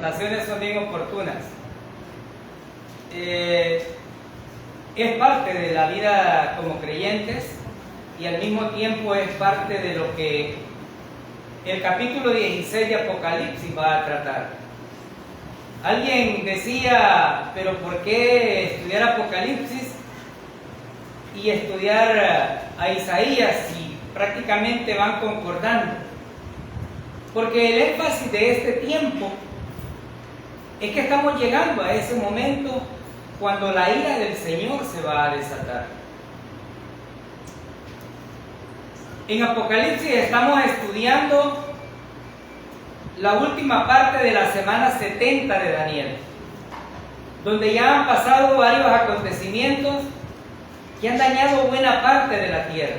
anotaciones son bien oportunas. Es parte de la vida como creyentes y al mismo tiempo es parte de lo que el capítulo 16 de Apocalipsis va a tratar. Alguien decía, pero ¿por qué estudiar Apocalipsis y estudiar a Isaías si prácticamente van concordando? Porque el énfasis de este tiempo es que estamos llegando a ese momento cuando la ira del Señor se va a desatar. En Apocalipsis estamos estudiando la última parte de la semana 70 de Daniel, donde ya han pasado varios acontecimientos que han dañado buena parte de la tierra.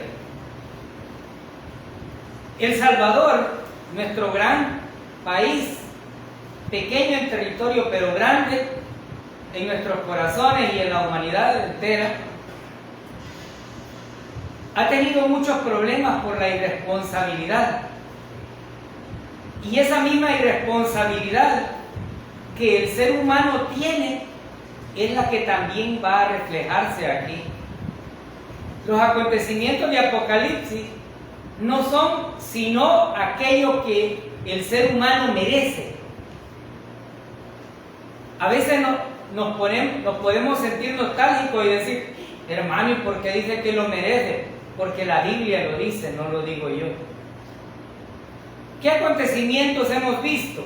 El Salvador, nuestro gran país, pequeño en territorio pero grande en nuestros corazones y en la humanidad entera, ha tenido muchos problemas por la irresponsabilidad. Y esa misma irresponsabilidad que el ser humano tiene es la que también va a reflejarse aquí. Los acontecimientos de Apocalipsis no son sino aquello que el ser humano merece. A veces nos podemos sentir nostálgicos y decir, hermano, ¿y por qué dice que lo merece? Porque la Biblia lo dice, no lo digo yo. ¿Qué acontecimientos hemos visto?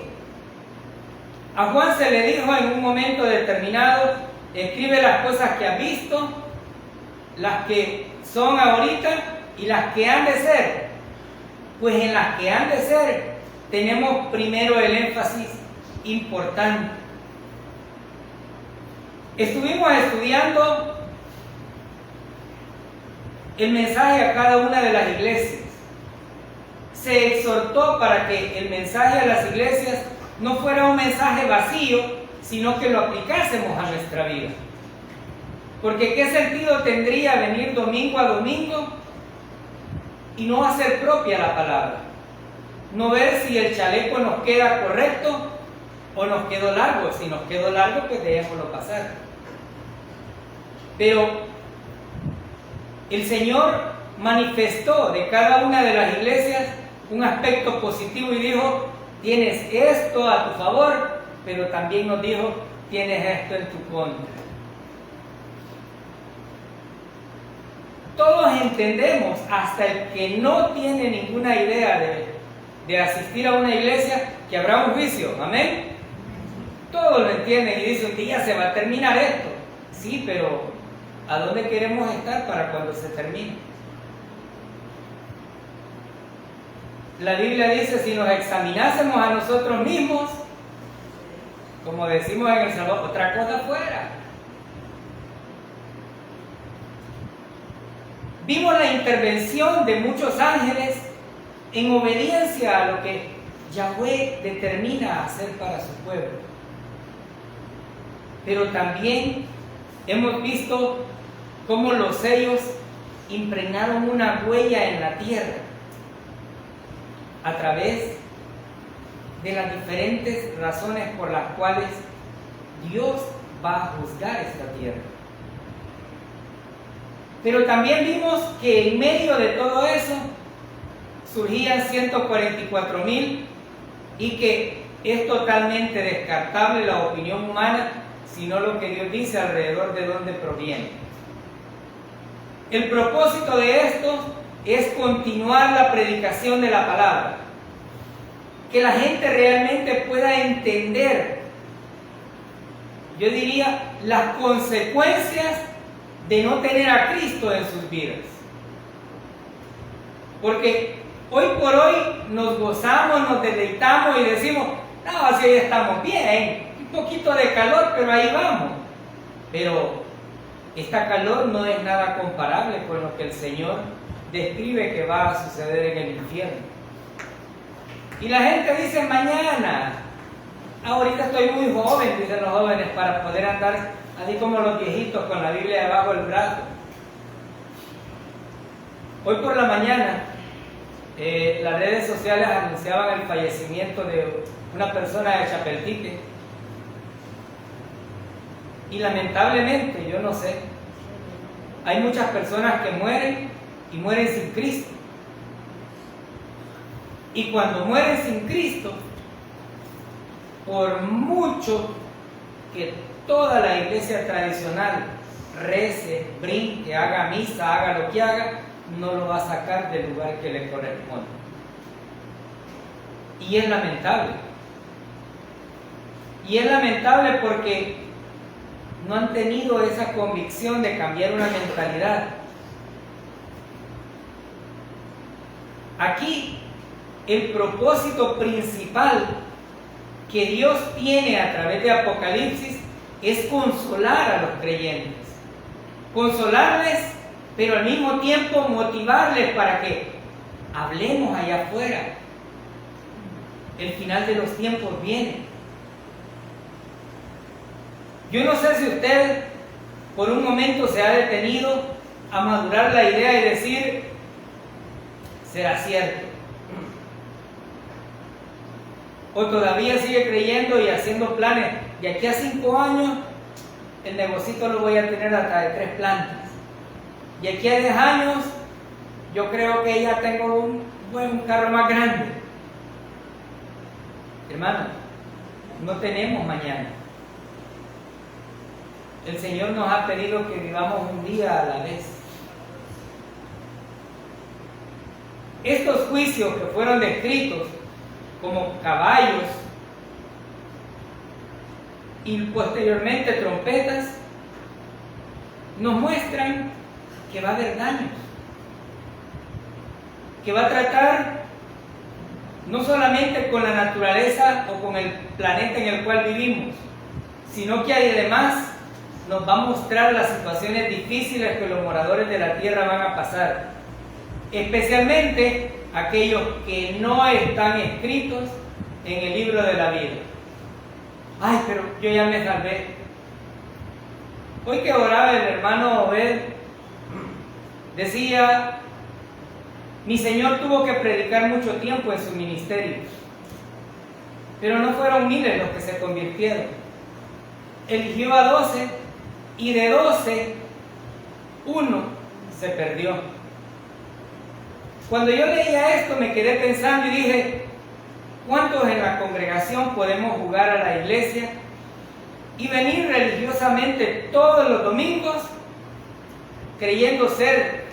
A Juan se le dijo en un momento determinado, escribe las cosas que has visto, las que son ahorita y las que han de ser. Pues en las que han de ser tenemos primero el énfasis importante. Estuvimos estudiando el mensaje a cada una de las iglesias. Se exhortó para que el mensaje a las iglesias no fuera un mensaje vacío, sino que lo aplicásemos a nuestra vida. Porque ¿qué sentido tendría venir domingo a domingo y no hacer propia la palabra? No ver si el chaleco nos queda correcto o nos quedó largo. Si nos quedó largo, pues dejémoslo pasar. Pero el Señor manifestó de cada una de las iglesias un aspecto positivo y dijo, tienes esto a tu favor, pero también nos dijo, tienes esto en tu contra. Todos entendemos, hasta el que no tiene ninguna idea de asistir a una iglesia, que habrá un juicio, amén. Todos lo entienden y dicen, un día se va a terminar esto. Sí, pero ¿a dónde queremos estar para cuando se termine? La Biblia dice, si nos examinásemos a nosotros mismos, como decimos en El Salvador, otra cosa fuera. Vimos la intervención de muchos ángeles en obediencia a lo que Yahweh determina hacer para su pueblo. Pero también hemos visto cómo los sellos impregnaron una huella en la tierra a través de las diferentes razones por las cuales Dios va a juzgar esta tierra. Pero también vimos que en medio de todo eso surgían 144,000 y que es totalmente descartable la opinión humana, sino lo que Dios dice alrededor de dónde proviene. El propósito de esto es continuar la predicación de la palabra, que la gente realmente pueda entender, yo diría, las consecuencias de no tener a Cristo en sus vidas. Porque hoy por hoy nos gozamos, nos deleitamos y decimos, no, así hoy estamos bien, un poquito de calor, pero ahí vamos. Pero esta calor no es nada comparable con lo que el Señor describe que va a suceder en el infierno. Y la gente dice, mañana, ahorita estoy muy joven, dicen los jóvenes, para poder andar así como los viejitos con la Biblia debajo del brazo. Hoy por la mañana, las redes sociales anunciaban el fallecimiento de una persona de Chapeltique. Y lamentablemente, yo no sé, hay muchas personas que mueren y mueren sin Cristo. Y cuando mueren sin Cristo, por mucho que toda la iglesia tradicional rece, brinque, haga misa, haga lo que haga, no lo va a sacar del lugar que le corresponde. Y es lamentable. Y es lamentable porque no han tenido esa convicción de cambiar una mentalidad. Aquí, el propósito principal que Dios tiene a través de Apocalipsis es consolar a los creyentes. Consolarles, pero al mismo tiempo motivarles para que hablemos allá afuera. El final de los tiempos viene. Yo no sé si usted por un momento se ha detenido a madurar la idea y decir, ¿será cierto? O todavía sigue creyendo y haciendo planes. De aquí a 5 años, el negocito lo voy a tener hasta de 3 plantas. De aquí a 10 años, yo creo que ya tengo un carro más grande. Hermano, no tenemos mañana. El Señor nos ha pedido que vivamos un día a la vez. Estos juicios que fueron descritos como caballos y posteriormente trompetas, nos muestran que va a haber daños, que va a tratar no solamente con la naturaleza o con el planeta en el cual vivimos, sino que además nos va a mostrar las situaciones difíciles que los moradores de la tierra van a pasar, especialmente aquellos que no están escritos en el libro de la vida. Ay, pero yo ya me salvé. Hoy que oraba el hermano Obed, decía, mi Señor tuvo que predicar mucho tiempo en su ministerio, pero no fueron miles los que se convirtieron. Eligió a 12 y de 12, uno se perdió. Cuando yo leía esto me quedé pensando y dije, ¿cuántos en la congregación podemos jugar a la iglesia y venir religiosamente todos los domingos creyendo ser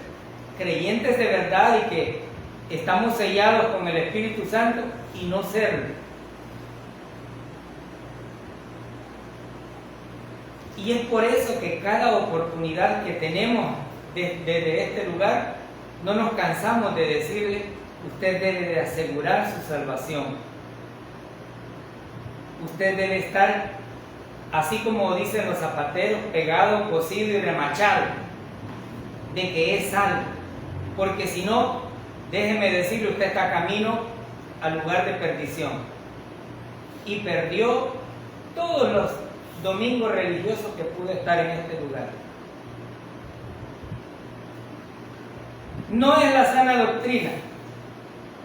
creyentes de verdad y que estamos sellados con el Espíritu Santo y no serlo? Y es por eso que cada oportunidad que tenemos desde este lugar, no nos cansamos de decirle, usted debe de asegurar su salvación. Usted debe estar, así como dicen los zapateros, pegado, cosido y remachado, de que es salvo. Porque si no, déjeme decirle, usted está camino al lugar de perdición. Y perdió todos los domingos religiosos que pudo estar en este lugar. No es la sana doctrina,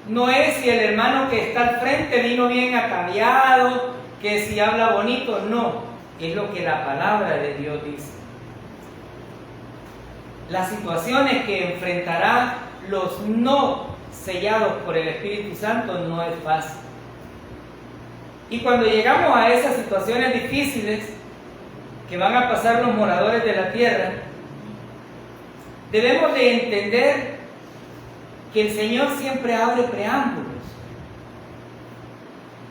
no es si el hermano que está al frente vino bien ataviado, que si habla bonito, no, es lo que la palabra de Dios dice. Las situaciones que enfrentarán los no sellados por el Espíritu Santo no es fácil. Y cuando llegamos a esas situaciones difíciles que van a pasar los moradores de la tierra, debemos de entender que el Señor siempre abre preámbulos.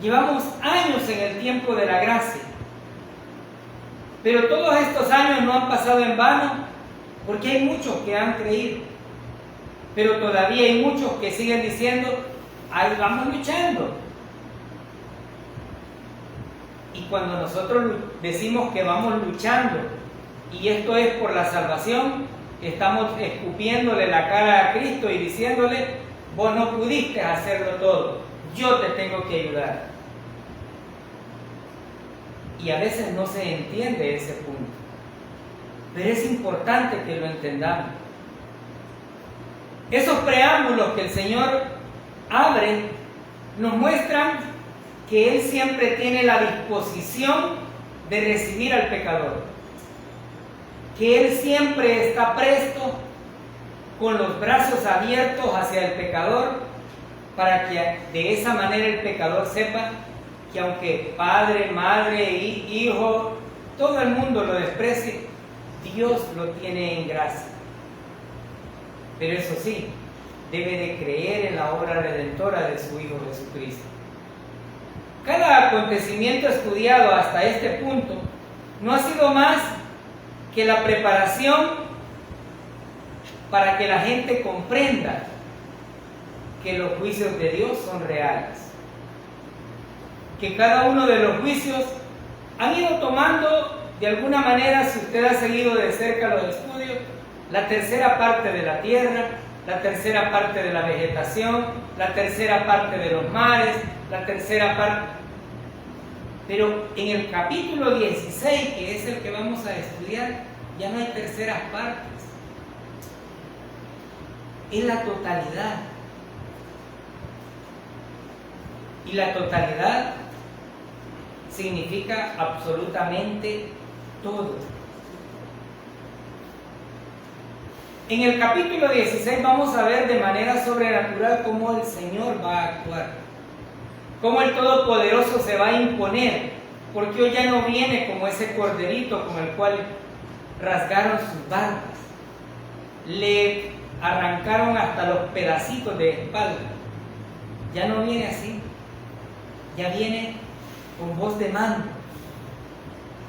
Llevamos años en el tiempo de la gracia, pero todos estos años no han pasado en vano, porque hay muchos que han creído, pero todavía hay muchos que siguen diciendo, ahí vamos luchando. Y cuando nosotros decimos que vamos luchando, y esto es por la salvación, estamos escupiéndole la cara a Cristo y diciéndole, vos no pudiste hacerlo todo, yo te tengo que ayudar. Y a veces no se entiende ese punto, pero es importante que lo entendamos. Esos preámbulos que el Señor abre nos muestran que Él siempre tiene la disposición de recibir al pecador, que Él siempre está presto con los brazos abiertos hacia el pecador, para que de esa manera el pecador sepa que aunque padre, madre, hijo, todo el mundo lo desprecie, Dios lo tiene en gracia. Pero eso sí, debe de creer en la obra redentora de su Hijo Jesucristo. Cada acontecimiento estudiado hasta este punto no ha sido más que la preparación para que la gente comprenda que los juicios de Dios son reales. Que cada uno de los juicios han ido tomando, de alguna manera, si usted ha seguido de cerca los estudios, la tercera parte de la tierra, la tercera parte de la vegetación, la tercera parte de los mares, la tercera parte. Pero en el capítulo 16, que es el que vamos a estudiar, ya no hay terceras partes. Es la totalidad. Y la totalidad significa absolutamente todo. En el capítulo 16 vamos a ver de manera sobrenatural cómo el Señor va a actuar, cómo el Todopoderoso se va a imponer, porque hoy ya no viene como ese corderito con el cual rasgaron sus barbas, le arrancaron hasta los pedacitos de espalda. Ya no viene así, ya viene con voz de mando,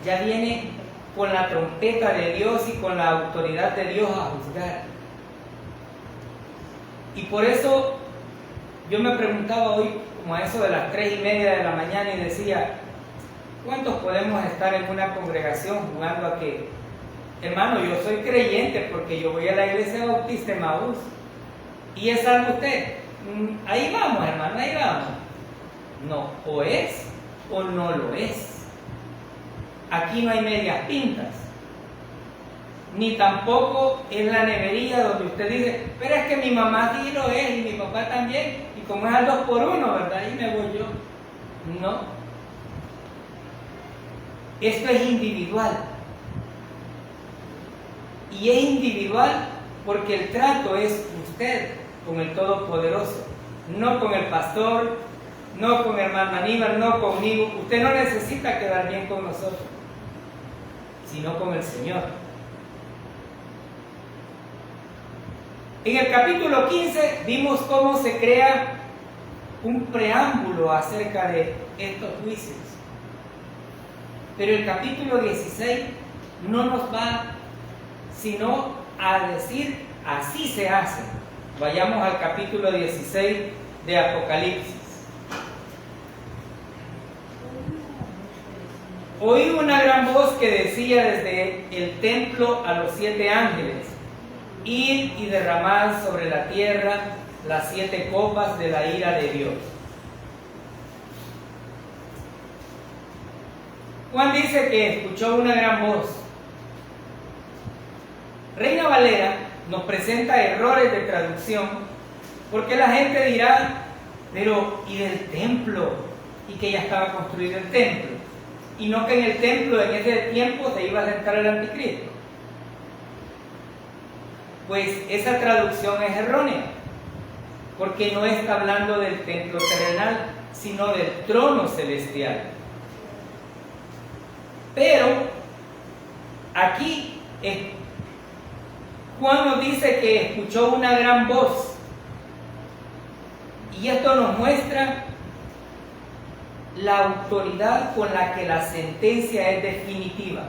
ya viene con la trompeta de Dios y con la autoridad de Dios a juzgar. Y por eso yo me preguntaba hoy, como a eso de las 3:30 de la mañana, y decía, ¿cuántos podemos estar en una congregación jugando a que, hermano, yo soy creyente porque yo voy a la iglesia bautista Emaús? ¿Y es algo usted? Ahí vamos, hermano, ahí vamos. No, o es o no lo es. Aquí no hay medias tintas, ni tampoco es la nevería donde usted dice, pero es que mi mamá sí lo es y mi papá también, y como es al 2 por 1, ¿verdad? Ahí me voy yo. No. Esto es individual. Y es individual porque el trato es usted con el Todopoderoso, no con el pastor, no con el hermano Aníbal, no conmigo. Usted no necesita quedar bien con nosotros, sino con el Señor. En el capítulo 15 vimos cómo se crea un preámbulo acerca de estos juicios. Pero el capítulo 16 no nos va sino a decir, así se hace. Vayamos al capítulo 16 de Apocalipsis. Oí una gran voz que decía desde el templo a los 7 ángeles, id y derramad sobre la tierra las 7 copas de la ira de Dios. Juan dice que escuchó una gran voz. Reina Valera nos presenta errores de traducción, porque la gente dirá, pero ¿y del templo? Y que ya estaba construido el templo. Y no que en el templo en ese tiempo se iba a sentar el anticristo. Pues esa traducción es errónea, porque no está hablando del templo terrenal, sino del trono celestial. Pero aquí Juan nos dice que escuchó una gran voz, y esto nos muestra la autoridad con la que la sentencia es definitiva.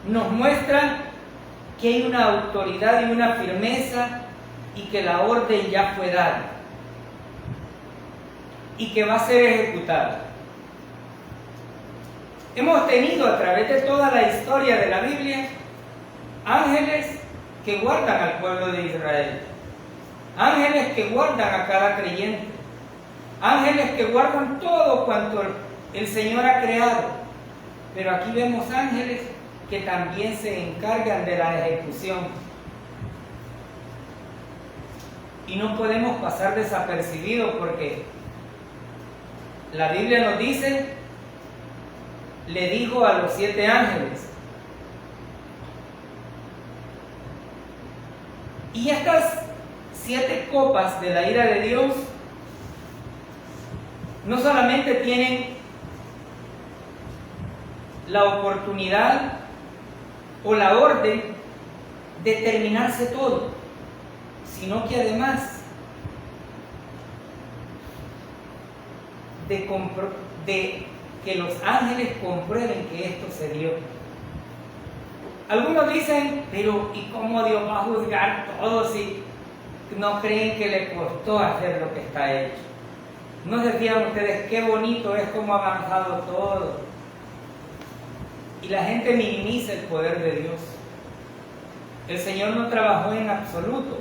Nos muestra que hay una autoridad y una firmeza y que la orden ya fue dada y que va a ser ejecutada. Hemos tenido a través de toda la historia de la Biblia ángeles que guardan al pueblo de Israel, ángeles que guardan a cada creyente, ángeles que guardan todo cuanto el Señor ha creado. Pero aquí vemos ángeles que también se encargan de la ejecución. y no podemos pasar desapercibidos porque la Biblia nos dice, le dijo a los 7 ángeles. Y estas 7 copas de la ira de Dios no solamente tienen la oportunidad o la orden de terminarse todo, sino que además de que los ángeles comprueben que esto se dio. Algunos dicen, pero ¿y cómo Dios va a juzgar todo si no creen que le costó hacer lo que está hecho? ¿No se fijan ustedes qué bonito es cómo ha avanzado todo? Y la gente minimiza el poder de Dios. El Señor no trabajó en absoluto.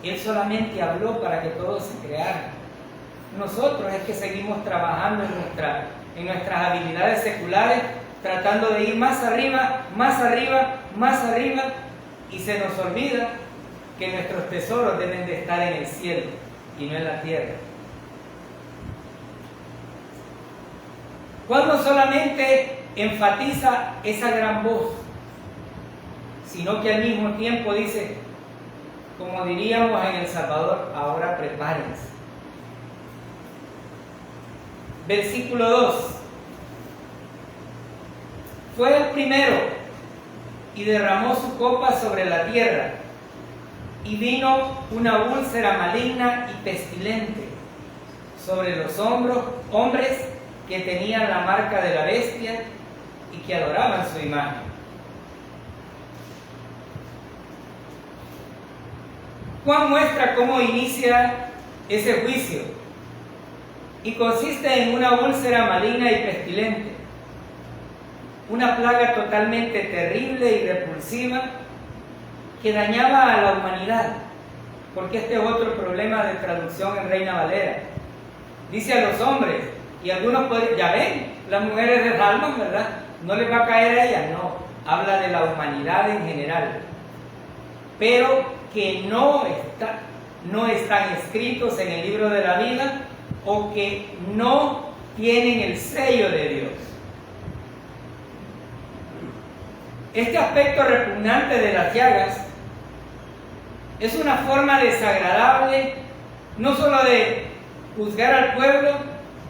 Él solamente habló para que todo se creara. Nosotros es que seguimos trabajando en nuestras habilidades seculares, tratando de ir más arriba, más arriba, más arriba, y se nos olvida que nuestros tesoros deben de estar en el cielo y no en la tierra. Juan no solamente enfatiza esa gran voz, sino que al mismo tiempo dice, como diríamos en El Salvador, ahora prepárense. Versículo 2. Fue el primero y derramó su copa sobre la tierra, y vino una úlcera maligna y pestilente sobre los hombres que tenían la marca de la bestia y que adoraban su imagen. Juan muestra cómo inicia ese juicio y consiste en una úlcera maligna y pestilente, una plaga totalmente terrible y repulsiva que dañaba a la humanidad, porque este es otro problema de traducción en Reina Valera. Dice a los hombres, y algunos pueden, ya ven, las mujeres de Salmos, ¿verdad? No les va a caer a ellas, no, habla de la humanidad en general, pero que no están escritos en el libro de la vida o que no tienen el sello de Dios. Este aspecto repugnante de las llagas es una forma desagradable no solo de juzgar al pueblo,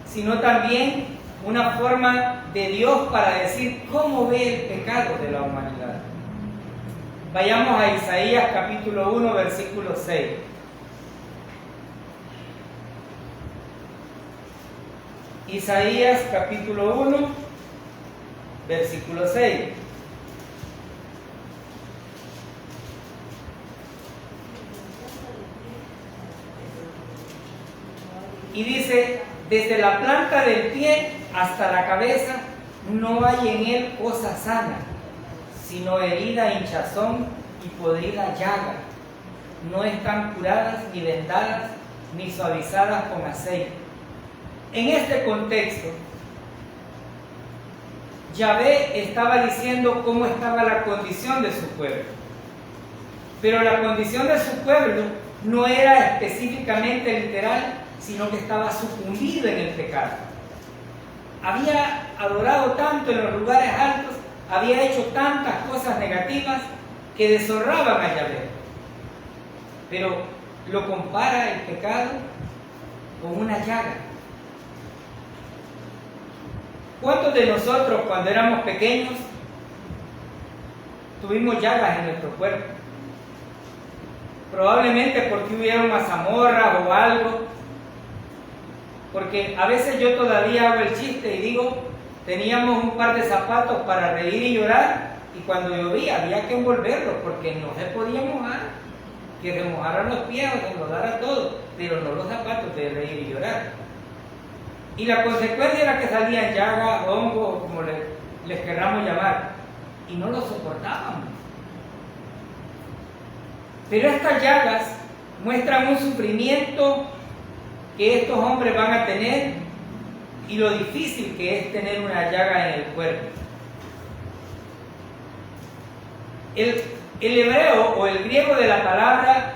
sino también una forma de Dios para decir cómo ve el pecado de la humanidad. Vayamos a Isaías capítulo 1, versículo 6. Isaías capítulo 1, versículo 6. Y dice, desde la planta del pie hasta la cabeza no hay en él cosa sana, sino herida, hinchazón y podrida llaga. No están curadas, ni vendadas, ni suavizadas con aceite. En este contexto, Yahvé estaba diciendo cómo estaba la condición de su pueblo. Pero la condición de su pueblo no era específicamente literal, sino que estaba sucumbido en el pecado. Había adorado tanto en los lugares altos, había hecho tantas cosas negativas que deshonraban a Yahvé. Pero lo compara el pecado con una llaga. ¿Cuántos de nosotros cuando éramos pequeños tuvimos llagas en nuestro cuerpo? Probablemente porque hubieron mazamorras o algo. Porque a veces yo todavía hago el chiste y digo, teníamos un par de zapatos para reír y llorar, y cuando llovía había que envolverlos porque no se podía mojar, que se mojaran los pies o se rodara todo, pero no los zapatos de reír y llorar. Y la consecuencia era que salían llagas, hongos, como les querramos llamar, y no los soportábamos. Pero estas llagas muestran un sufrimiento que estos hombres van a tener y lo difícil que es tener una llaga en el cuerpo. El hebreo o el griego de la palabra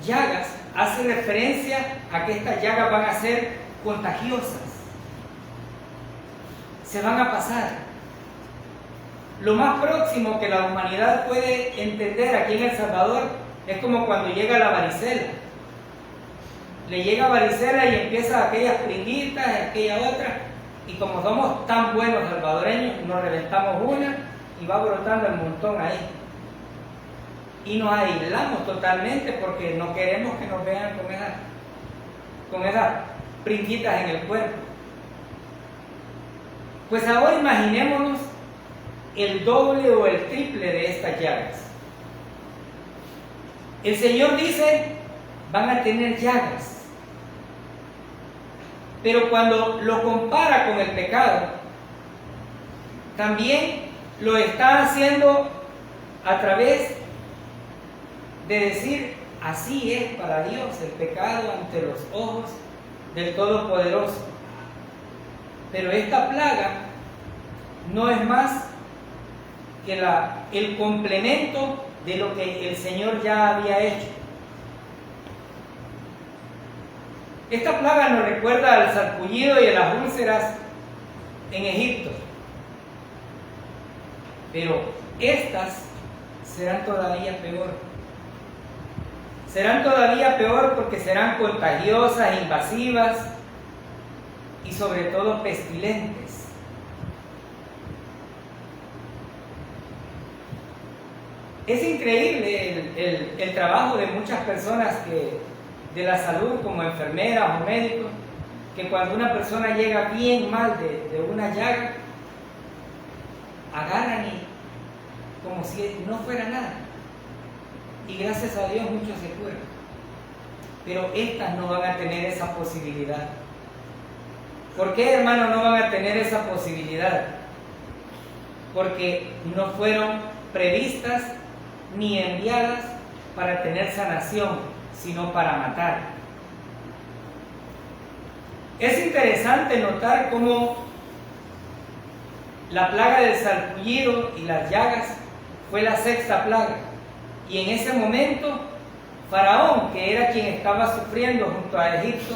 llagas hace referencia a que estas llagas van a ser contagiosas, se van a pasar. Lo más próximo que la humanidad puede entender aquí en El Salvador es como cuando llega la varicela. Le llega varicela y empieza aquellas pringuitas, aquella otra, y como somos tan buenos salvadoreños, nos reventamos una y va brotando el montón ahí. Y nos aislamos totalmente porque no queremos que nos vean con esas pringuitas en el cuerpo. Pues ahora imaginémonos el doble o el triple de estas llagas. El Señor dice, van a tener llagas. Pero cuando lo compara con el pecado, también lo está haciendo a través de decir, así es para Dios el pecado ante los ojos del Todopoderoso. Pero esta plaga no es más que el complemento de lo que el Señor ya había hecho. Esta plaga nos recuerda al sarpullido y a las úlceras en Egipto. Pero estas serán todavía peor. Serán todavía peor porque serán contagiosas, invasivas y sobre todo pestilentes. Es increíble el trabajo de muchas personas de la salud, como enfermeras o médicos, que cuando una persona llega bien mal de una llaga, agarran y como si no fuera nada. Y gracias a Dios muchos se curan. Pero estas no van a tener esa posibilidad. ¿Por qué, hermano, no van a tener esa posibilidad? Porque no fueron previstas ni enviadas para tener sanación, sino para matar. Es interesante notar cómo la plaga del sarpullido y las llagas fue la sexta plaga. Y en ese momento, Faraón, que era quien estaba sufriendo junto a Egipto,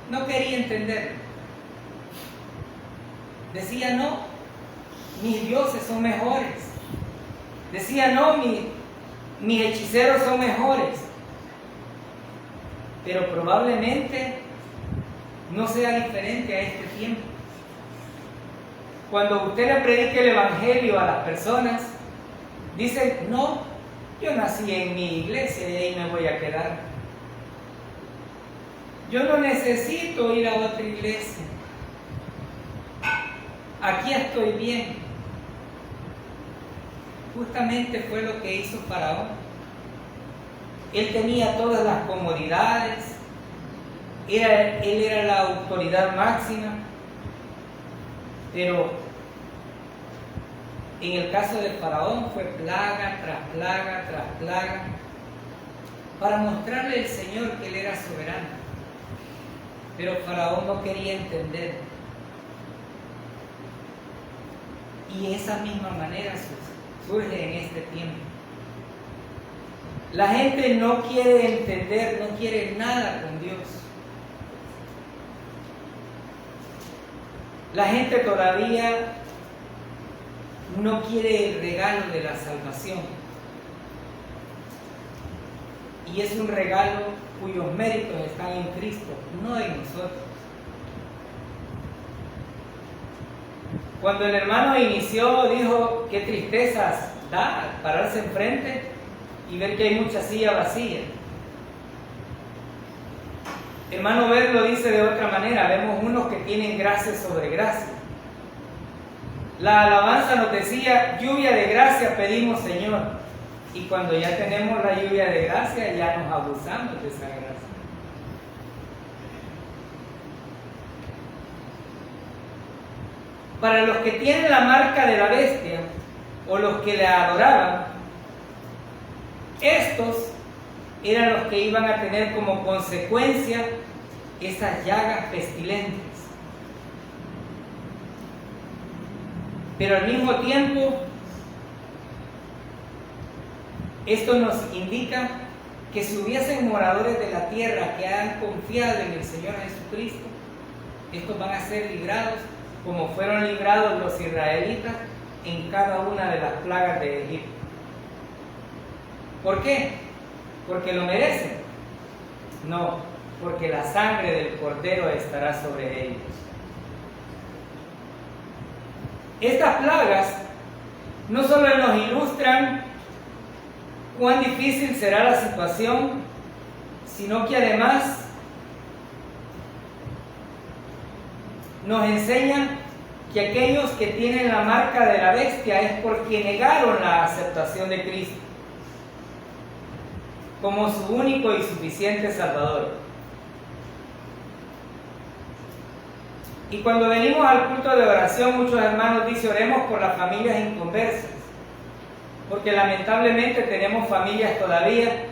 no quería entender. Decía, no, mis dioses son mejores. Decía, no, mis hechiceros son mejores. Pero probablemente no sea diferente a este tiempo. Cuando usted le predique el evangelio a las personas, dicen, no, yo nací en mi iglesia y ahí me voy a quedar. Yo no necesito ir a otra iglesia. Aquí estoy bien. Justamente fue lo que hizo Faraón. Él tenía todas las comodidades, él era la autoridad máxima, pero en el caso de Faraón fue plaga tras plaga tras plaga, para mostrarle al Señor que Él era soberano. Pero Faraón no quería entender. Y esa misma manera surge en este tiempo. La gente no quiere entender, no quiere nada con Dios. La gente todavía no quiere el regalo de la salvación. Y es un regalo cuyos méritos están en Cristo, no en nosotros. Cuando el hermano inició, dijo, qué tristezas da pararse enfrente y ver que hay mucha silla vacía. Hermano Ver lo dice de otra manera, vemos unos que tienen gracia sobre gracia. La alabanza nos decía, lluvia de gracia pedimos, Señor. Y cuando ya tenemos la lluvia de gracia, ya nos abusamos de esa gracia. Para los que tienen la marca de la bestia, o los que la adoraban, estos eran los que iban a tener como consecuencia esas llagas pestilentes. Pero al mismo tiempo, Esto nos indica que si hubiesen moradores de la tierra que han confiado en el Señor Jesucristo, estos van a ser librados como fueron librados los israelitas en cada una de las plagas de Egipto. ¿Por qué? ¿Porque lo merecen? No, porque la sangre del Cordero estará sobre ellos. Estas plagas no solo nos ilustran cuán difícil será la situación, sino que además nos enseñan que aquellos que tienen la marca de la bestia es porque negaron la aceptación de Cristo como su único y suficiente Salvador. Y cuando venimos al culto de oración, muchos hermanos dicen: oremos por las familias inconversas, porque lamentablemente tenemos familias todavía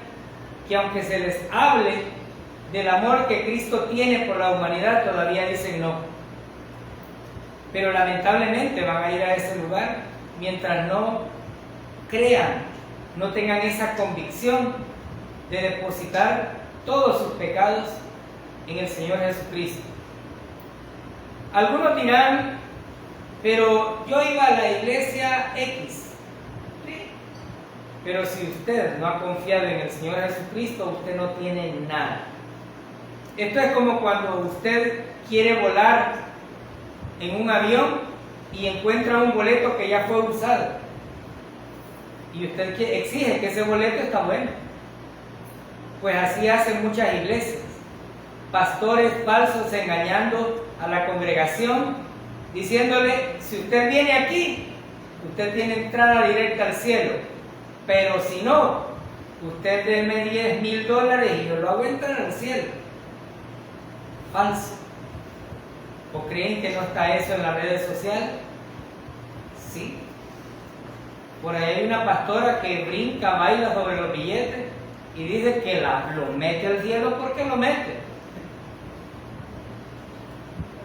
que, aunque se les hable del amor que Cristo tiene por la humanidad, todavía dicen no. Pero lamentablemente van a ir a ese lugar mientras no crean, no tengan esa convicción de depositar todos sus pecados en el Señor Jesucristo. Algunos dirán: pero yo iba a la iglesia X. ¿Sí? Pero si usted no ha confiado en el Señor Jesucristo, usted no tiene nada. Esto es como cuando usted quiere volar en un avión y encuentra un boleto que ya fue usado. Y usted exige que ese boleto está bueno. Pues así hacen muchas iglesias. Pastores falsos engañando a la congregación, diciéndole: si usted viene aquí, usted tiene entrada directa al cielo, pero si no, usted deme $10,000 y yo lo hago entrar al cielo. Falso. ¿O creen que no está eso en las redes sociales? Sí. Por ahí hay una pastora que brinca, baila sobre los billetes y dice que lo mete al cielo porque lo mete.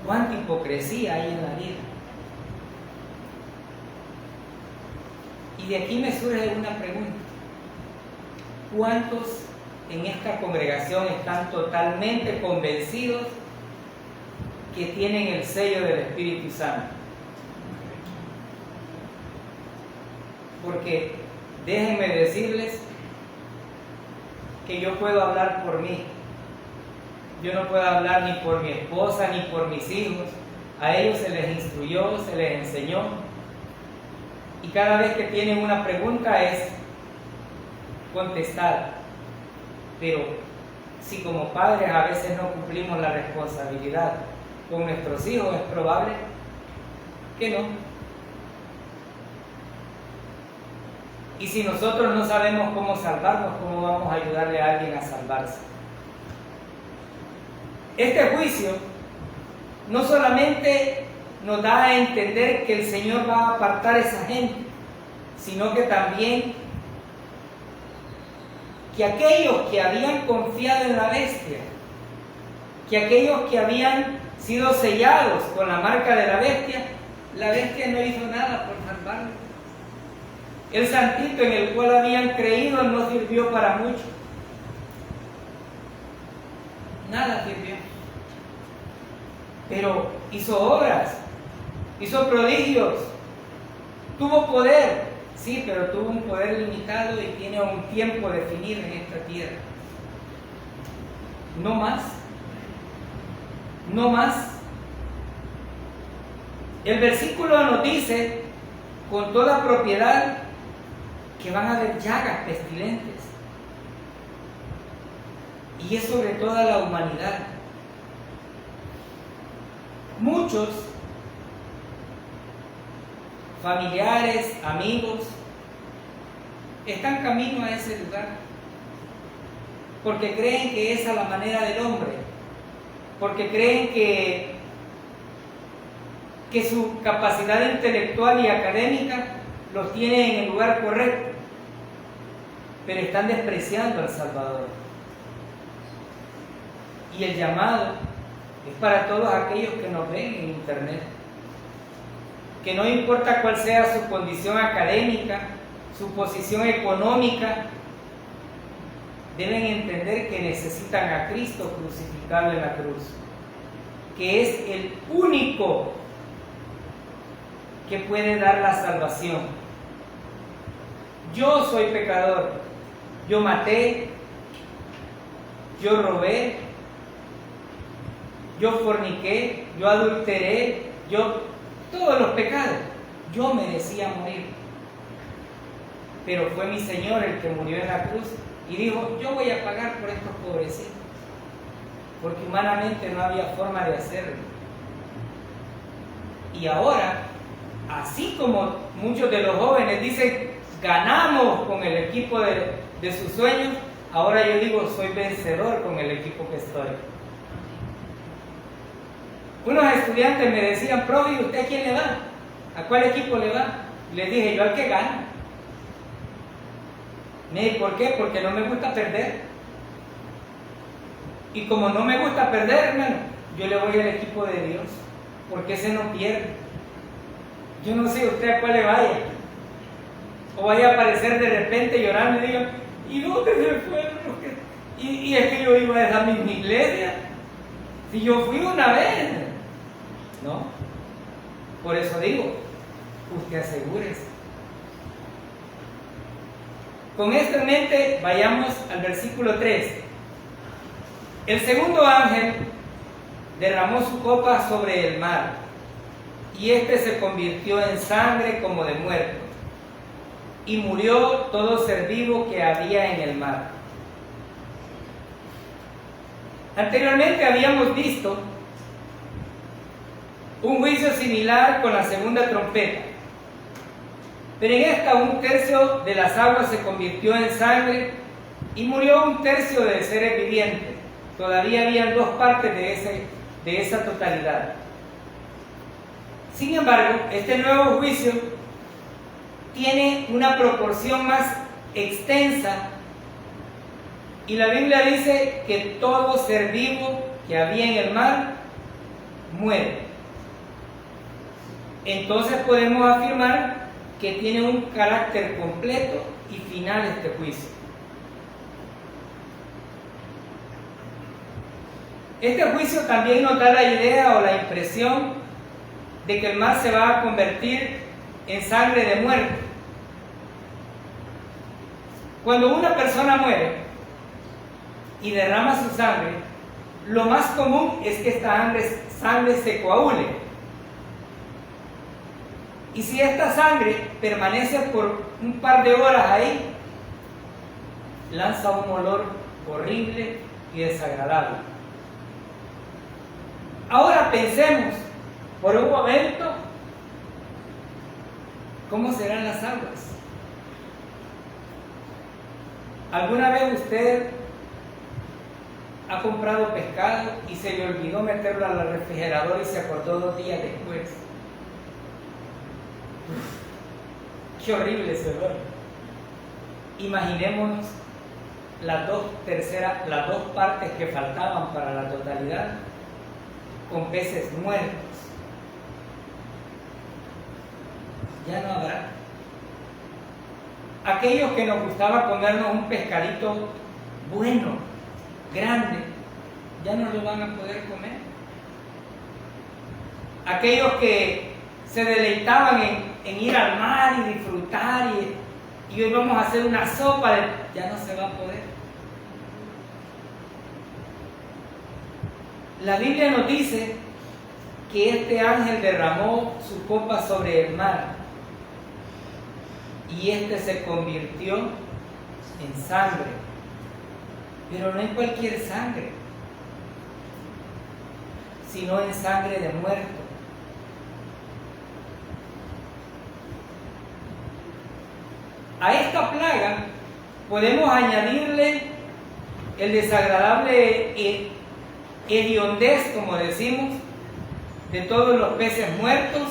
¿Cuánta hipocresía hay en la vida? Y de aquí me surge una pregunta: ¿cuántos en esta congregación están totalmente convencidos que tienen el sello del Espíritu Santo? Porque déjenme decirles que yo puedo hablar por mí. Yo no puedo hablar ni por mi esposa ni por mis hijos. A ellos se les instruyó, se les enseñó. Y cada vez que tienen una pregunta es contestar. Pero si como padres a veces no cumplimos la responsabilidad con nuestros hijos, es probable que no. Y si nosotros no sabemos cómo salvarnos, ¿cómo vamos a ayudarle a alguien a salvarse? Este juicio no solamente nos da a entender que el Señor va a apartar a esa gente, sino que también que aquellos que habían confiado en la bestia, que aquellos que habían sido sellados con la marca de la bestia no hizo nada por salvarlos. El santito en el cual habían creído no sirvió para mucho. Nada sirvió. Pero hizo obras, hizo prodigios, tuvo poder, sí, pero tuvo un poder limitado y tiene un tiempo definido en esta tierra. No más. No más. El versículo nos dice con toda propiedad que van a haber llagas pestilentes. Y es sobre toda la humanidad. Muchos familiares, amigos, están camino a ese lugar porque creen que esa es la manera del hombre, porque creen que su capacidad intelectual y académica los tiene en el lugar correcto, pero están despreciando al Salvador. Y el llamado es para todos aquellos que nos ven en internet, que no importa cuál sea su condición académica, su posición económica, deben entender que necesitan a Cristo crucificado en la cruz, que es el único que puede dar la salvación. Yo soy pecador, yo maté, yo robé, yo forniqué, yo adulteré, todos los pecados, yo merecía morir. Pero fue mi Señor el que murió en la cruz y dijo, yo voy a pagar por estos pobrecitos, porque humanamente no había forma de hacerlo. Y ahora, así como muchos de los jóvenes dicen, ganamos con el equipo de sus sueños, ahora yo digo, soy vencedor con el equipo que estoy. Unos estudiantes me decían, profe, ¿y usted a quién le va? ¿A cuál equipo le va? Y les dije, yo al que gana. ¿Por qué? Porque no me gusta perder. Y como no me gusta perder, hermano, yo le voy al equipo de Dios, porque ese no pierde. Yo no sé usted a cuál le vaya. O vaya a aparecer de repente llorando y diga, ¿y dónde se fueron los que...? Y es que yo iba a esa misma iglesia. Si yo fui una vez. ¿No? Por eso digo, usted asegúrese. Con esto en mente, vayamos al versículo 3. El segundo ángel derramó su copa sobre el mar, y éste se convirtió en sangre como de muerto, y murió todo ser vivo que había en el mar. Anteriormente habíamos visto un juicio similar con la segunda trompeta, pero en esta 1/3 de las aguas se convirtió en sangre y murió 1/3 de seres vivientes. Todavía habían 2 partes de esa totalidad. Sin embargo, este nuevo juicio tiene una proporción más extensa y la Biblia dice que todo ser vivo que había en el mar muere. Entonces podemos afirmar que tiene un carácter completo y final este juicio. Este juicio también nos da la idea o la impresión de que el mar se va a convertir en sangre de muerte. Cuando una persona muere y derrama su sangre, lo más común es que esta sangre se coagule. Y si esta sangre permanece por un par de horas ahí, lanza un olor horrible y desagradable. Ahora pensemos por un momento cómo serán las aguas. ¿Alguna vez usted ha comprado pescado y se le olvidó meterlo al refrigerador y se acordó 2 días después? Uf, qué horrible ese olor. Imaginémonos las 2 partes que faltaban para la totalidad con peces muertos. Ya no habrá. Aquellos que nos gustaba comernos un pescadito bueno, grande, ya no lo van a poder comer. Aquellos que se deleitaban en ir al mar y disfrutar y hoy vamos a hacer una sopa, ya no se va a poder. La Biblia nos dice que este ángel derramó su copa sobre el mar y este se convirtió en sangre, pero no en cualquier sangre, sino en sangre de muerto. A esta plaga podemos añadirle el desagradable hediondez, como decimos, de todos los peces muertos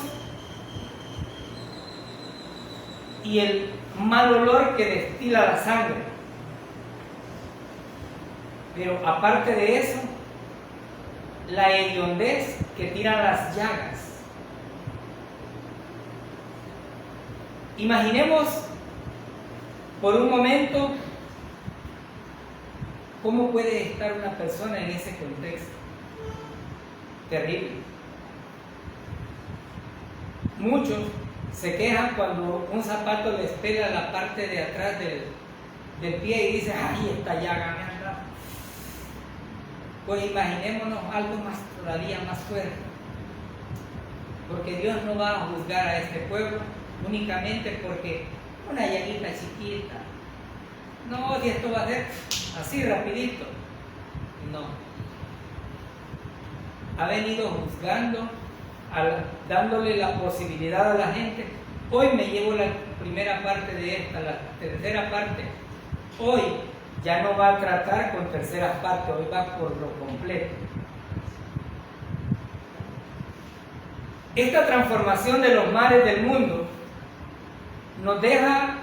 y el mal olor que destila la sangre. Pero aparte de eso, la hediondez que tiran las llagas. Imaginemos por un momento, ¿cómo puede estar una persona en ese contexto? Terrible. Muchos se quejan cuando un zapato les pega la parte de atrás del pie y dicen, ¡ay, esta llaga me han dado! Pues imaginémonos algo más, todavía más fuerte. Porque Dios no va a juzgar a este pueblo únicamente porque una llaguita chiquita. No, si esto va a ser así rapidito. No. Ha venido juzgando, dándole la posibilidad a la gente. Hoy me llevo la primera parte de esta, la tercera parte. Hoy ya no va a tratar con terceras partes, hoy va por lo completo. Esta transformación de los mares del mundo nos deja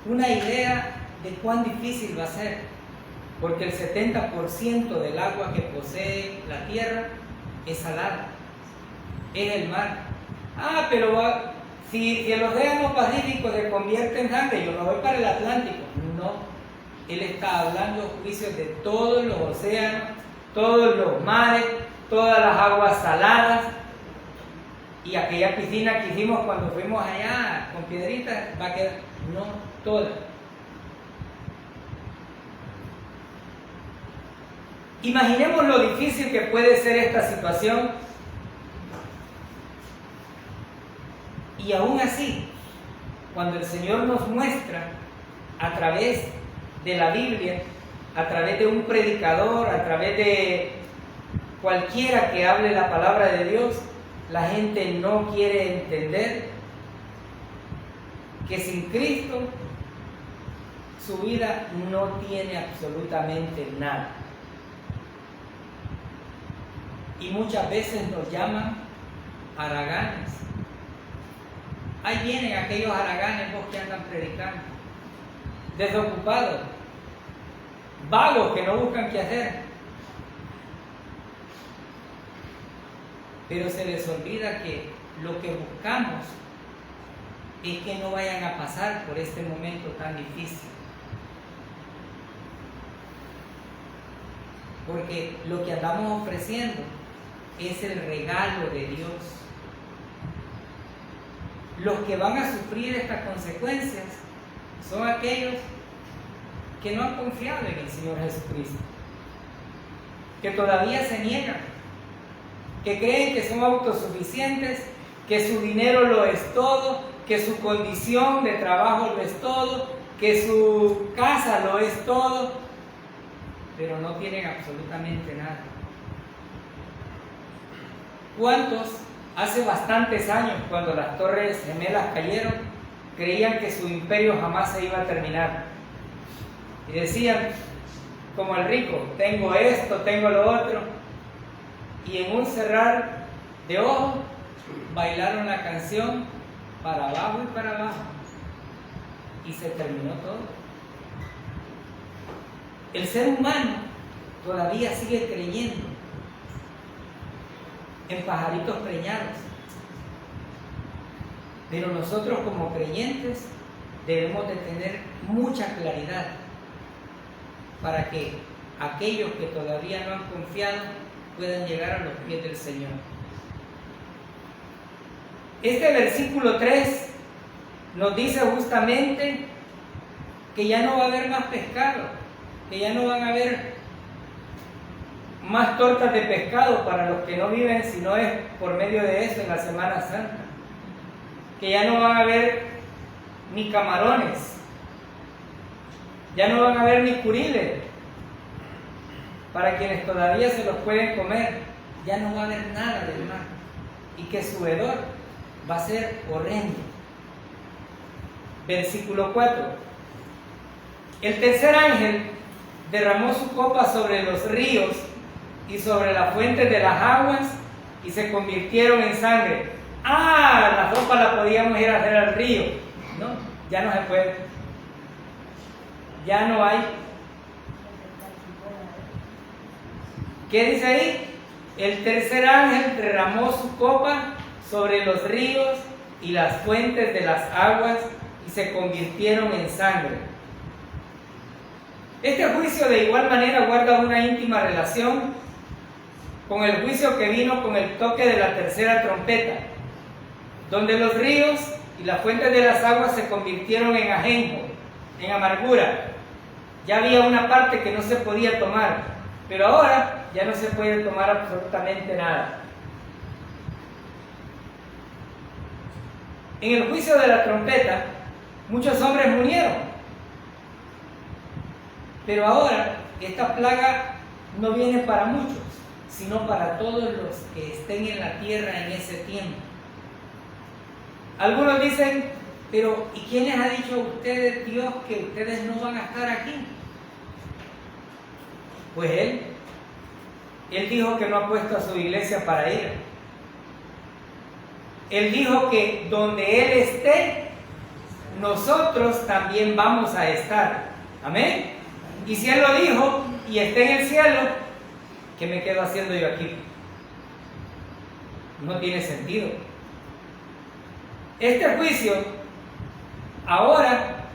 una idea de cuán difícil va a ser, porque el 70% del agua que posee la tierra es salada, es el mar. Pero si el océano Pacífico se convierte en sangre, yo me voy para el Atlántico. No, él está hablando juicios de todos los océanos, todos los mares, todas las aguas saladas, y aquella piscina que hicimos cuando fuimos allá con piedritas va a quedar, no, toda. Imaginemos lo difícil que puede ser esta situación, y aún así, cuando el Señor nos muestra a través de la Biblia, a través de un predicador, a través de cualquiera que hable la palabra de Dios, la gente no quiere entender que sin Cristo su vida no tiene absolutamente nada. Y muchas veces nos llaman haraganes. Ahí vienen aquellos haraganes, vos que andan predicando, desocupados, vagos que no buscan qué hacer. Pero se les olvida que lo que buscamos es que no vayan a pasar por este momento tan difícil. Porque lo que andamos ofreciendo es el regalo de Dios. Los que van a sufrir estas consecuencias son aquellos que no han confiado en el Señor Jesucristo, que todavía se niegan, que creen que son autosuficientes, que su dinero lo es todo, que su condición de trabajo lo es todo, que su casa lo es todo, pero no tienen absolutamente nada. ¿Cuántos hace bastantes años, cuando las Torres Gemelas cayeron, creían que su imperio jamás se iba a terminar? Y decían, como el rico, tengo esto, tengo lo otro, y en un cerrar de ojos bailaron la canción para abajo y para abajo, y se terminó todo. El ser humano todavía sigue creyendo en pajaritos preñados, pero nosotros como creyentes debemos de tener mucha claridad para que aquellos que todavía no han confiado puedan llegar a los pies del Señor. Este versículo 3 nos dice justamente que ya no va a haber más pescado, que ya no van a haber más tortas de pescado para los que no viven, si no es por medio de eso en la Semana Santa, que ya no van a haber ni camarones, ya no van a haber ni curiles, para quienes todavía se los pueden comer, ya no va a haber nada del mar, y que su hedor va a ser horrendo. Versículo 4. El tercer ángel derramó su copa sobre los ríos y sobre las fuentes de las aguas, y se convirtieron en sangre. La sopa la podíamos ir a hacer al río. No, ya no se puede. Ya no hay. ¿Qué dice ahí? El tercer ángel derramó su copa sobre los ríos y las fuentes de las aguas, y se convirtieron en sangre. Este juicio de igual manera guarda una íntima relación con el juicio que vino con el toque de la tercera trompeta, donde los ríos y las fuentes de las aguas se convirtieron en ajenjo, en amargura. Ya había una parte que no se podía tomar, pero ahora ya no se puede tomar absolutamente nada. En el juicio de la trompeta, muchos hombres murieron, pero ahora esta plaga no viene para muchos, sino para todos los que estén en la tierra en ese tiempo. Algunos dicen, pero ¿y quién les ha dicho a ustedes, Dios, que ustedes no van a estar aquí? Pues Él dijo que no ha puesto a su iglesia para ir. Él dijo que donde Él esté, nosotros también vamos a estar. Amén. Y si Él lo dijo y está en el cielo, ¿qué me quedo haciendo yo aquí? No tiene sentido. Este juicio ahora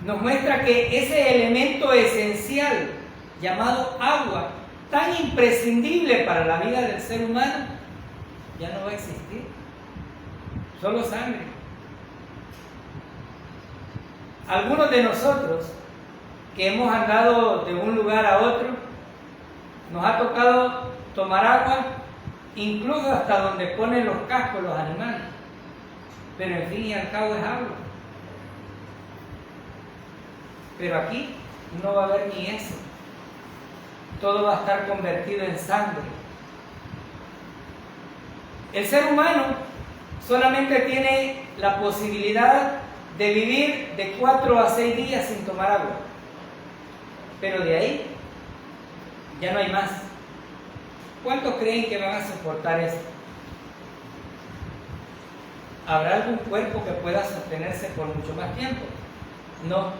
nos muestra que ese elemento esencial llamado agua, tan imprescindible para la vida del ser humano, ya no va a existir. Solo sangre. Algunos de nosotros que hemos andado de un lugar a otro, nos ha tocado tomar agua, incluso hasta donde ponen los cascos los animales. Pero en fin y al cabo es agua. Pero aquí no va a haber ni eso. Todo va a estar convertido en sangre. El ser humano solamente tiene la posibilidad de vivir de 4 a 6 días sin tomar agua. Pero de ahí ya no hay más. ¿Cuántos creen que van a soportar esto? ¿Habrá algún cuerpo que pueda sostenerse por mucho más tiempo? No.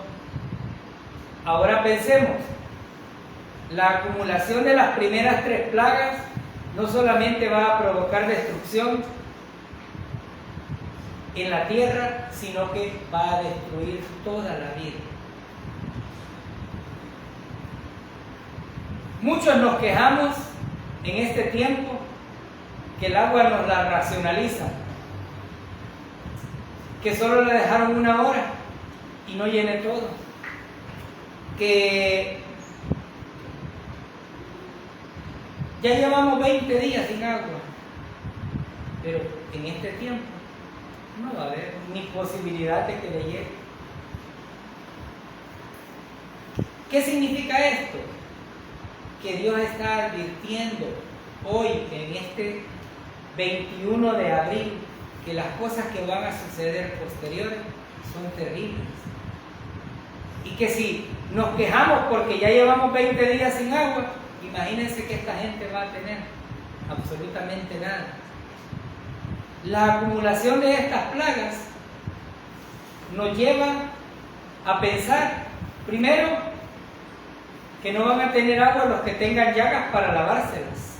Ahora pensemos, la acumulación de las primeras 3 plagas no solamente va a provocar destrucción en la tierra, sino que va a destruir toda la vida. Muchos nos quejamos en este tiempo que el agua nos la racionaliza, que solo le dejaron 1 hora y no llene todo, que ya llevamos 20 días sin agua, pero en este tiempo no va a haber ni posibilidad de que le llegue. ¿Qué significa esto? Que Dios está advirtiendo hoy, en este 21 de abril, que las cosas que van a suceder posteriores son terribles. Y que si nos quejamos porque ya llevamos 20 días sin agua, imagínense que esta gente va a tener absolutamente nada. La acumulación de estas plagas nos lleva a pensar, primero, que no van a tener agua los que tengan llagas para lavárselas.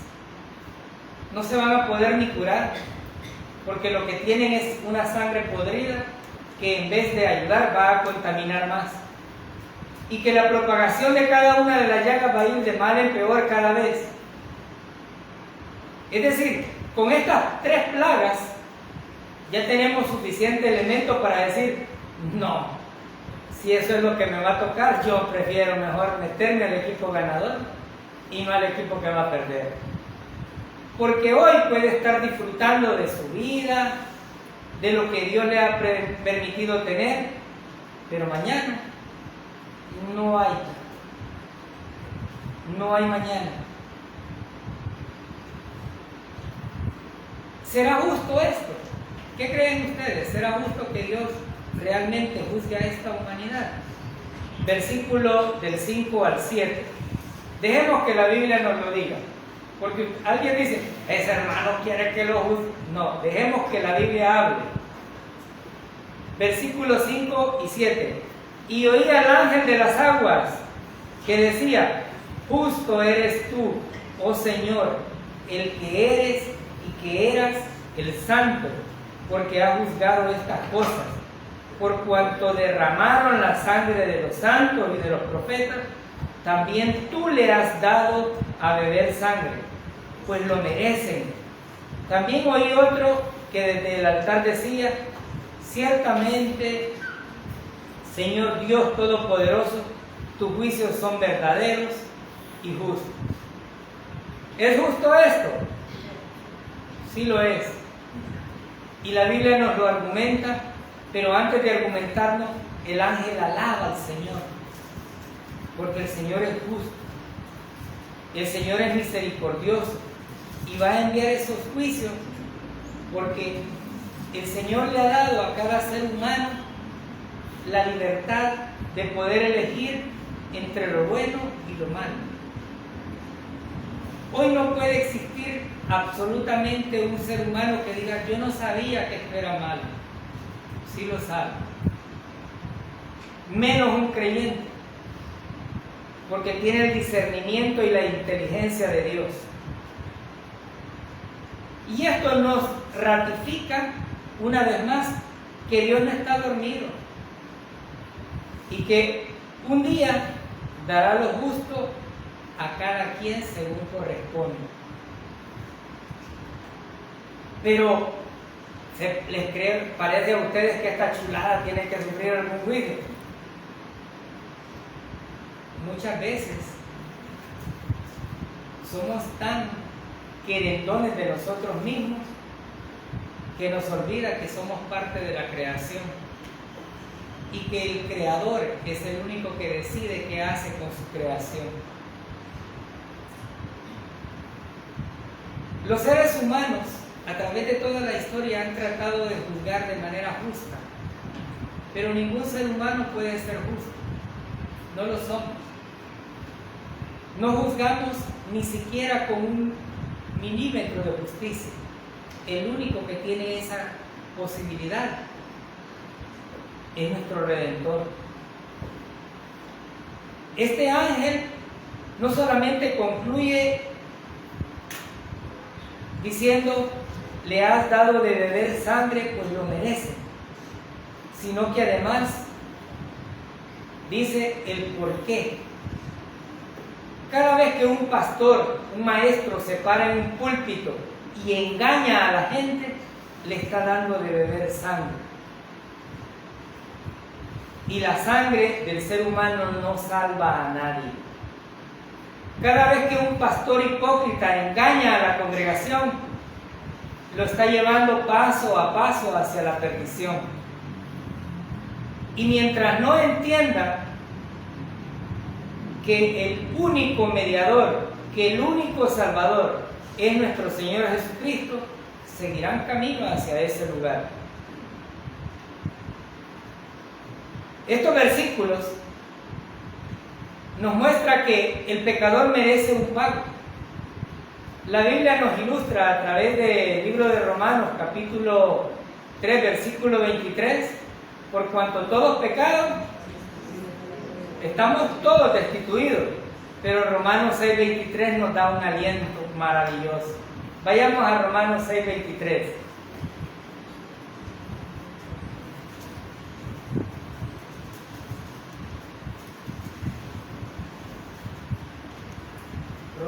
No se van a poder ni curar, porque lo que tienen es una sangre podrida que en vez de ayudar va a contaminar más. Y que la propagación de cada una de las llagas va a ir de mal en peor cada vez. Es decir, con estas 3 plagas ya tenemos suficiente elemento para decir, no, si eso es lo que me va a tocar, yo prefiero mejor meterme al equipo ganador y no al equipo que va a perder. Porque hoy puede estar disfrutando de su vida, de lo que Dios le ha permitido tener, pero mañana no hay mañana. ¿Será justo esto? ¿Qué creen ustedes? ¿Será justo que Dios realmente juzgue a esta humanidad? Versículo del 5 al 7. Dejemos que la Biblia nos lo diga. Porque alguien dice, ese hermano quiere que lo juzgue. No, dejemos que la Biblia hable. Versículos 5 y 7. Y oí al ángel de las aguas que decía, justo eres tú, oh Señor, el que eres y que eras el santo, porque has juzgado estas cosas. por cuanto derramaron la sangre de los santos y de los profetas, también tú le has dado a beber sangre, pues lo merecen. También oí otro que desde el altar decía: ciertamente, Señor Dios Todopoderoso, tus juicios son verdaderos y justos. ¿Es justo esto? Sí lo es. Y la Biblia nos lo argumenta, pero antes de argumentarnos, el ángel alaba al Señor, porque el Señor es justo, el Señor es misericordioso y va a enviar esos juicios porque el Señor le ha dado a cada ser humano la libertad de poder elegir entre lo bueno y lo malo. Hoy no puede existir absolutamente un ser humano que diga: yo no sabía que esto era malo. Sí lo sabe. Menos un creyente, porque tiene el discernimiento y la inteligencia de Dios. Y esto nos ratifica una vez más que Dios no está dormido y que un día dará lo justo a cada quien según corresponde. Pero parece a ustedes que esta chulada tiene que sufrir algún juicio. Muchas veces somos tan querendones de nosotros mismos que nos olvida que somos parte de la creación y que el Creador es el único que decide qué hace con su creación. Los seres humanos, a través de toda la historia, han tratado de juzgar de manera justa, pero ningún ser humano puede ser justo. No lo somos. No juzgamos ni siquiera con un milímetro de justicia. El único que tiene esa posibilidad es nuestro Redentor. Este ángel no solamente concluye diciendo: le has dado de beber sangre, pues lo merece, sino que además dice el por qué. Cada vez que un pastor, un maestro, se para en un púlpito y engaña a la gente, le está dando de beber sangre. Y la sangre del ser humano no salva a nadie. Cada vez que un pastor hipócrita engaña a la congregación, lo está llevando paso a paso hacia la perdición. Y mientras no entienda que el único mediador, que el único salvador es nuestro Señor Jesucristo, seguirán camino hacia ese lugar. Estos versículos nos muestran que el pecador merece un pago. La Biblia nos ilustra a través del libro de Romanos, capítulo 3, versículo 23, por cuanto todos pecaron, estamos todos destituidos, pero Romanos 6:23 nos da un aliento maravilloso. Vayamos a Romanos 6:23.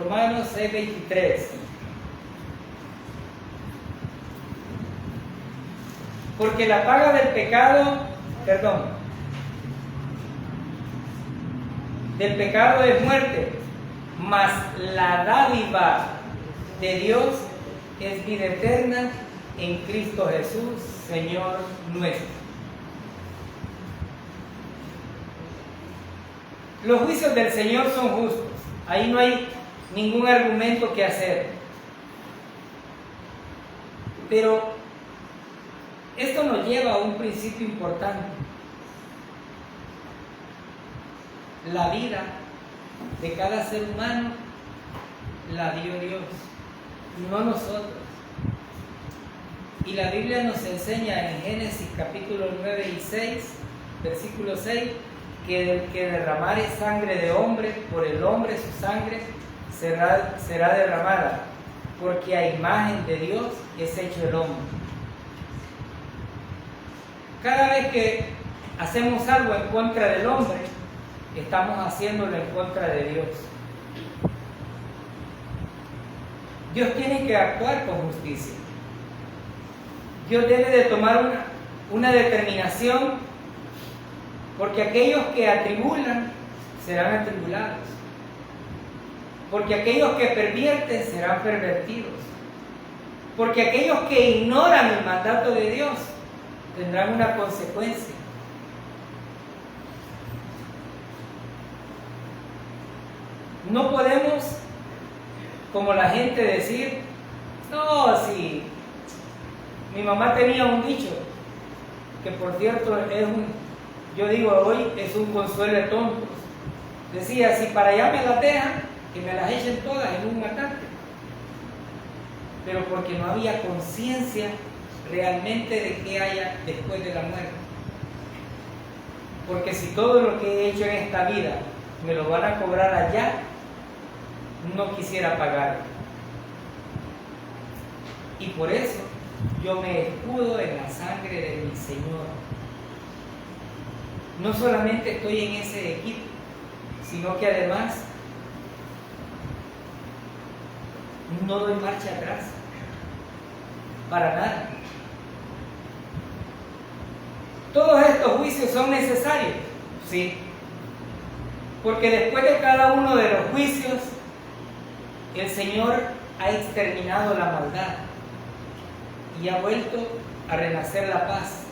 Romanos 6:23. Porque la paga del pecado, del pecado es muerte, mas la dádiva de Dios es vida eterna en Cristo Jesús, Señor nuestro. Los juicios del Señor son justos. Ahí no hay ningún argumento que hacer. Pero esto nos lleva a un principio importante. La vida de cada ser humano la dio Dios, no nosotros. Y la Biblia nos enseña en Génesis capítulo 9 y 6, versículo 6, que el que derramare sangre de hombre, por el hombre su sangre será derramada, porque a imagen de Dios es hecho el hombre. Cada vez que hacemos algo en contra del hombre, estamos haciéndolo en contra de Dios. Dios tiene que actuar con justicia. Dios debe de tomar una determinación, porque aquellos que atribulan serán atribulados, porque aquellos que pervierten serán pervertidos, porque aquellos que ignoran el mandato de Dios tendrán una consecuencia. No podemos, como la gente, decir, no, si mi mamá tenía un dicho, que por cierto yo digo hoy, es un consuelo de tontos. Decía, si para allá me las dejan, que me las echen todas en un atante. Pero porque no había conciencia realmente de qué haya después de la muerte. Porque si todo lo que he hecho en esta vida me lo van a cobrar allá, no quisiera pagar. Y por eso yo me escudo en la sangre de mi Señor. No solamente estoy en ese equipo, sino que además no doy marcha atrás, para nada. ¿Todos estos juicios son necesarios? Sí. Porque después de cada uno de los juicios, el Señor ha exterminado la maldad y ha vuelto a renacer la paz.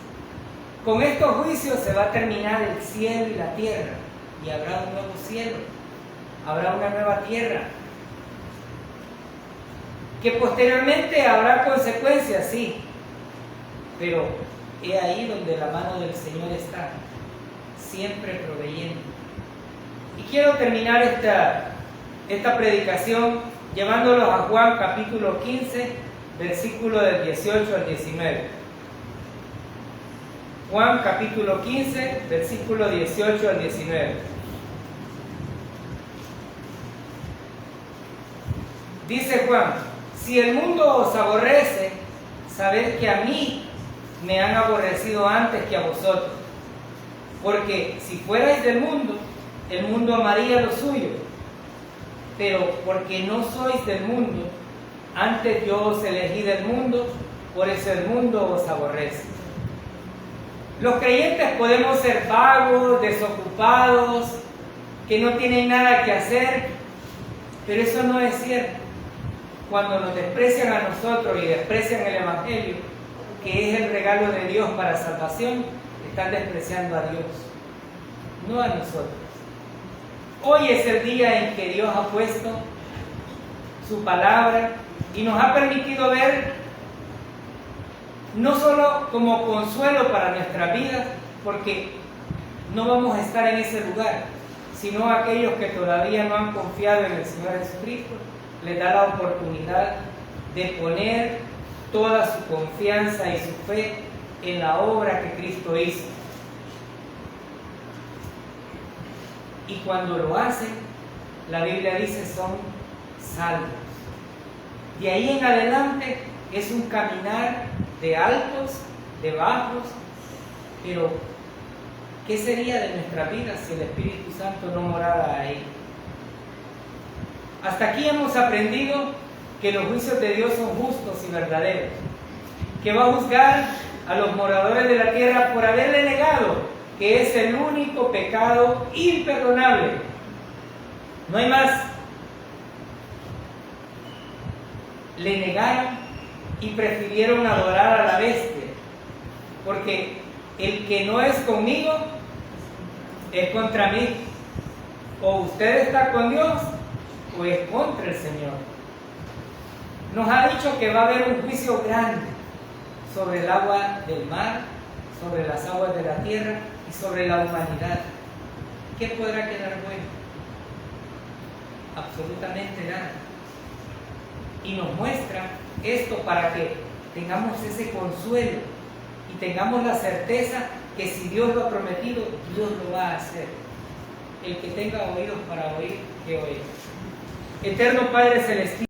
Con estos juicios se va a terminar el cielo y la tierra, y habrá un nuevo cielo, habrá una nueva tierra. Que posteriormente habrá consecuencias, sí, pero he ahí donde la mano del Señor está, siempre proveyendo. Y quiero terminar esta predicación llevándolos a Juan capítulo 15, versículo del 18 al 19. Juan capítulo 15, versículo 18 al 19. Dice Juan: si el mundo os aborrece, sabed que a mí me han aborrecido antes que a vosotros. Porque si fuerais del mundo, el mundo amaría lo suyo. Pero porque no sois del mundo, antes yo os elegí del mundo, por eso el mundo os aborrece. Los creyentes podemos ser vagos, desocupados, que no tienen nada que hacer, pero eso no es cierto. Cuando nos desprecian a nosotros y desprecian el Evangelio, que es el regalo de Dios para salvación, están despreciando a Dios, no a nosotros. Hoy es el día en que Dios ha puesto su palabra y nos ha permitido ver, no solo como consuelo para nuestras vidas, porque no vamos a estar en ese lugar, sino a aquellos que todavía no han confiado en el Señor Jesucristo, les da la oportunidad de poner toda su confianza y su fe en la obra que Cristo hizo. Y cuando lo hacen, la Biblia dice, son salvos. De ahí en adelante es un caminar de altos, de bajos, pero ¿qué sería de nuestra vida si el Espíritu Santo no morara ahí? Hasta aquí hemos aprendido que los juicios de Dios son justos y verdaderos, que va a juzgar a los moradores de la tierra por haberle negado que es el único pecado imperdonable. No hay más. Le negaron y prefirieron adorar a la bestia, porque el que no es conmigo es contra mí. O usted está con Dios o es contra el Señor. Nos ha dicho que va a haber un juicio grande sobre el agua del mar, sobre las aguas de la tierra y sobre la humanidad. ¿Qué podrá quedar bueno? Absolutamente nada. Y nos muestra esto para que tengamos ese consuelo y tengamos la certeza que si Dios lo ha prometido, Dios lo va a hacer. El que tenga oídos para oír, que oiga. Eterno Padre Celestial,